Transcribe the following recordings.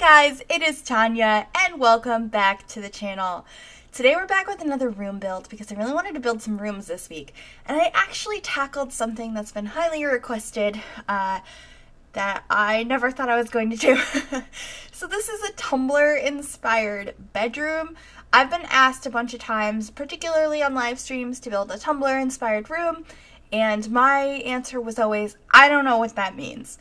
guys, it is Tanya, and welcome back to the channel. Today we're back with another room build because I really wanted to build some rooms this week, and I actually tackled something that's been highly requested that I never thought I was going to do. So this is a Tumblr-inspired bedroom. I've been asked a bunch of times, particularly on live streams, to build a Tumblr-inspired room, and my answer was always, I don't know what that means.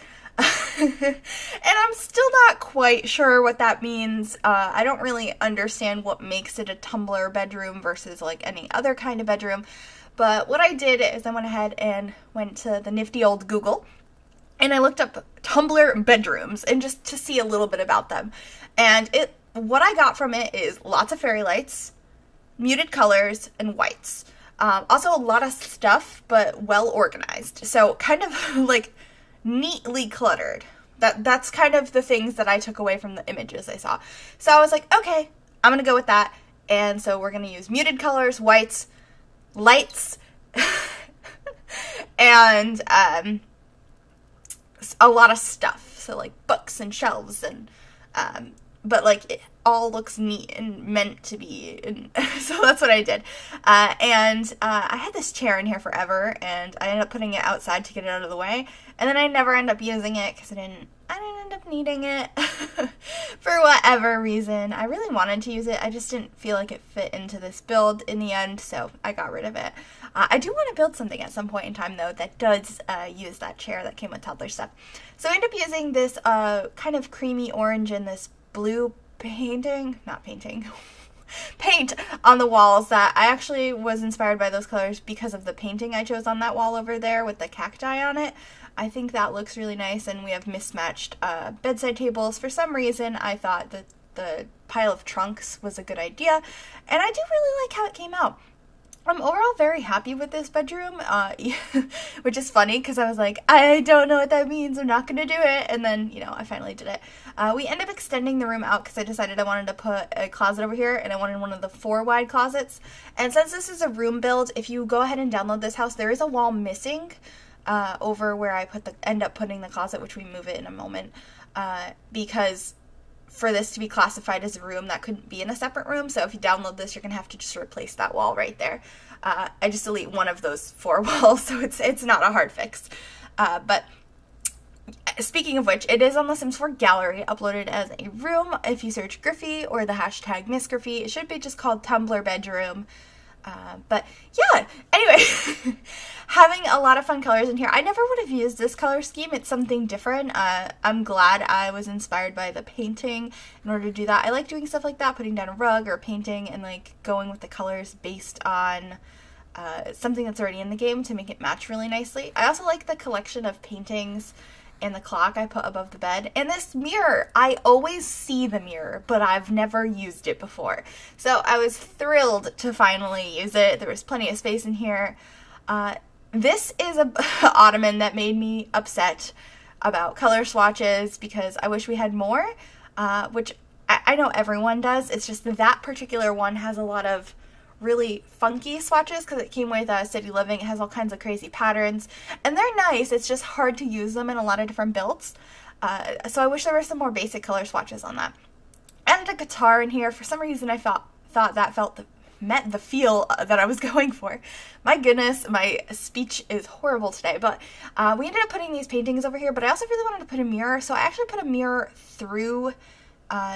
And I'm still not quite sure what that means. I don't really understand what makes it a Tumblr bedroom versus like any other kind of bedroom. But what I did is I went ahead and went to the nifty old Google and I looked up Tumblr bedrooms and just to see a little bit about them. And what I got from it is lots of fairy lights, muted colors, and whites. Also a lot of stuff, but well organized. So kind of like neatly cluttered. That's kind of the things that I took away from the images I saw. So I was like, okay, I'm gonna go with that. And so we're gonna use muted colors, whites, lights, and a lot of stuff. So like books and shelves and but like it all looks neat and meant to be, and so that's what I did. And I had this chair in here forever, and I ended up putting it outside to get it out of the way, and then I never ended up using it because I didn't end up needing it for whatever reason. I really wanted to use it, I just didn't feel like it fit into this build in the end, so I got rid of it. I do want to build something at some point in time, though, that does use that chair that came with toddler stuff. So I ended up using this kind of creamy orange and this blue paint on the walls that I actually was inspired by those colors because of the painting I chose on that wall over there with the cacti on it. I think that looks really nice, and we have mismatched bedside tables. For some reason, I thought that the pile of trunks was a good idea, and I do really like how it came out. I'm overall very happy with this bedroom, which is funny because I was like, I don't know what that means, I'm not going to do it, and then, I finally did it. We ended up extending the room out because I decided I wanted to put a closet over here, and I wanted one of the 4 wide closets. And since this is a room build, if you go ahead and download this house, there is a wall missing over where I end up putting the closet, which we move it in a moment, because for this to be classified as a room, that couldn't be in a separate room. So if you download this, you're gonna have to just replace that wall right there. I just delete one of those 4 walls, so it's not a hard fix. But speaking of which, it is on the Sims 4 gallery, uploaded as a room. If you search Griffy or the hashtag MsGryphi, it should be just called Tumblr bedroom. But yeah, anyway, having a lot of fun colors in here. I never would have used this color scheme. It's something different. I'm glad I was inspired by the painting in order to do that. I like doing stuff like that, putting down a rug or painting and like going with the colors based on something that's already in the game to make it match really nicely. I also like the collection of paintings and the clock I put above the bed. And this mirror, I always see the mirror, but I've never used it before. So I was thrilled to finally use it. There was plenty of space in here. This is a ottoman that made me upset about color swatches because I wish we had more, which I know everyone does. It's just that particular one has a lot of really funky swatches because it came with City Living. It has all kinds of crazy patterns, and they're nice. It's just hard to use them in a lot of different builds. So I wish there were some more basic color swatches on that. I added a guitar in here. For some reason, I thought that met the feel that I was going for. My goodness, my speech is horrible today, but we ended up putting these paintings over here, but I also really wanted to put a mirror, so I actually put a mirror through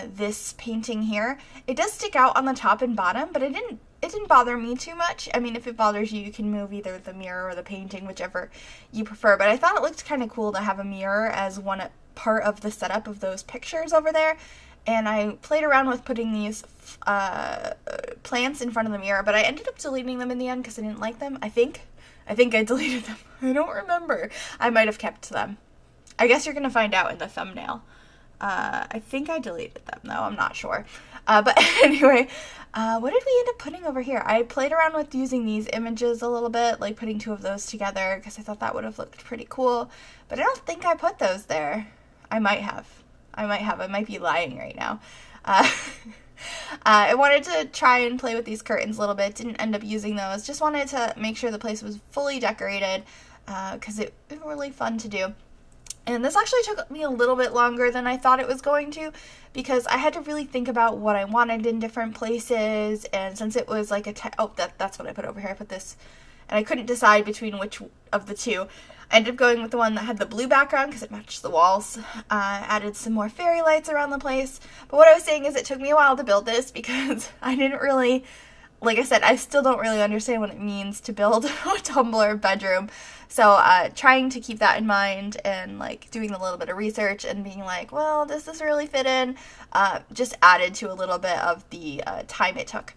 this painting here. It does stick out on the top and bottom, but it didn't bother me too much. I mean, if it bothers you, you can move either the mirror or the painting, whichever you prefer, but I thought it looked kind of cool to have a mirror as one part of the setup of those pictures over there. And I played around with putting these plants in front of the mirror, but I ended up deleting them in the end because I didn't like them. I think I deleted them. I don't remember. I might have kept them. I guess you're going to find out in the thumbnail. I think I deleted them, though. I'm not sure. But anyway, what did we end up putting over here? I played around with using these images a little bit, like putting 2 of those together because I thought that would have looked pretty cool. But I don't think I put those there. I might have. I might be lying right now. I wanted to try and play with these curtains a little bit. Didn't end up using those. Just wanted to make sure the place was fully decorated because it was really fun to do. And this actually took me a little bit longer than I thought it was going to, because I had to really think about what I wanted in different places. And since it was like that's what I put over here. I put this, and I couldn't decide between which of the two. I ended up going with the one that had the blue background because it matched the walls. Added some more fairy lights around the place. But what I was saying is it took me a while to build this because I didn't really, like I said, I still don't really understand what it means to build a Tumblr bedroom. So trying to keep that in mind and like doing a little bit of research and being like, well, does this really fit in? Just added to a little bit of the time it took.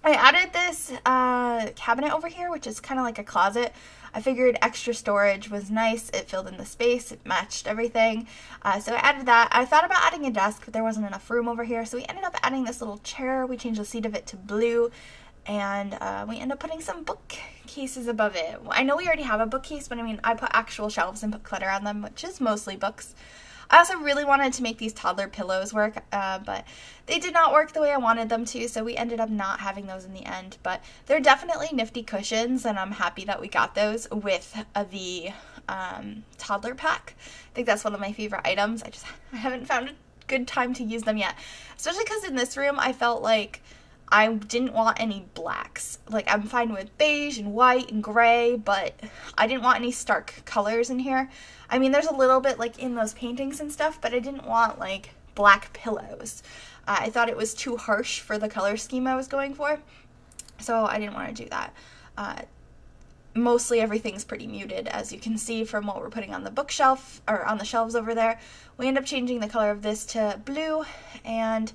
I added this cabinet over here, which is kind of like a closet. I figured extra storage was nice. It filled in the space. It matched everything. So I added that. I thought about adding a desk, but there wasn't enough room over here. So we ended up adding this little chair. We changed the seat of it to blue. And we ended up putting some bookcases above it. I know we already have a bookcase, but I mean, I put actual shelves and put clutter on them, which is mostly books. I also really wanted to make these toddler pillows work, but they did not work the way I wanted them to, so we ended up not having those in the end. But they're definitely nifty cushions, and I'm happy that we got those with the toddler pack. I think that's one of my favorite items. I haven't found a good time to use them yet, especially because in this room I felt like I didn't want any blacks. Like, I'm fine with beige and white and gray, but I didn't want any stark colors in here. I mean, there's a little bit like in those paintings and stuff, but I didn't want like black pillows. I thought it was too harsh for the color scheme I was going for, so I didn't want to do that. Mostly everything's pretty muted, as you can see from what we're putting on the bookshelf, or on the shelves over there. We end up changing the color of this to blue, and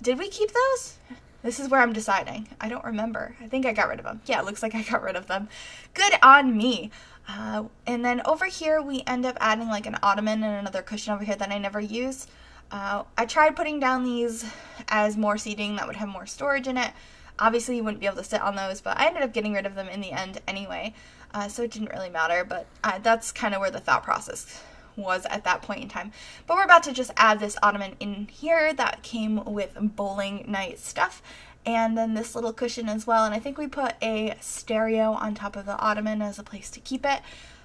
did we keep those? This is where I'm deciding. I don't remember. I think I got rid of them. Yeah, it looks like I got rid of them. Good on me. And then over here, we end up adding like an ottoman and another cushion over here that I never use. I tried putting down these as more seating that would have more storage in it. Obviously, you wouldn't be able to sit on those, but I ended up getting rid of them in the end anyway. So it didn't really matter, but that's kind of where the thought process was at that point in time. But we're about to just add this ottoman in here that came with bowling night stuff, and then this little cushion as well. And I think we put a stereo on top of the ottoman as a place to keep it.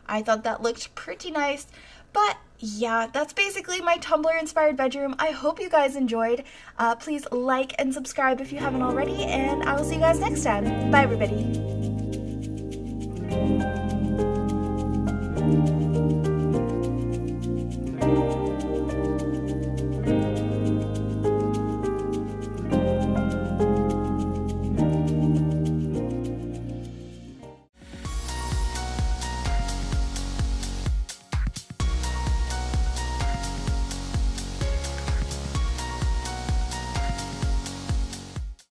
I thought that looked pretty nice. But yeah, that's basically my Tumblr inspired bedroom. I hope you guys enjoyed. Please like and subscribe if you haven't already, and I will see you guys next time. Bye everybody.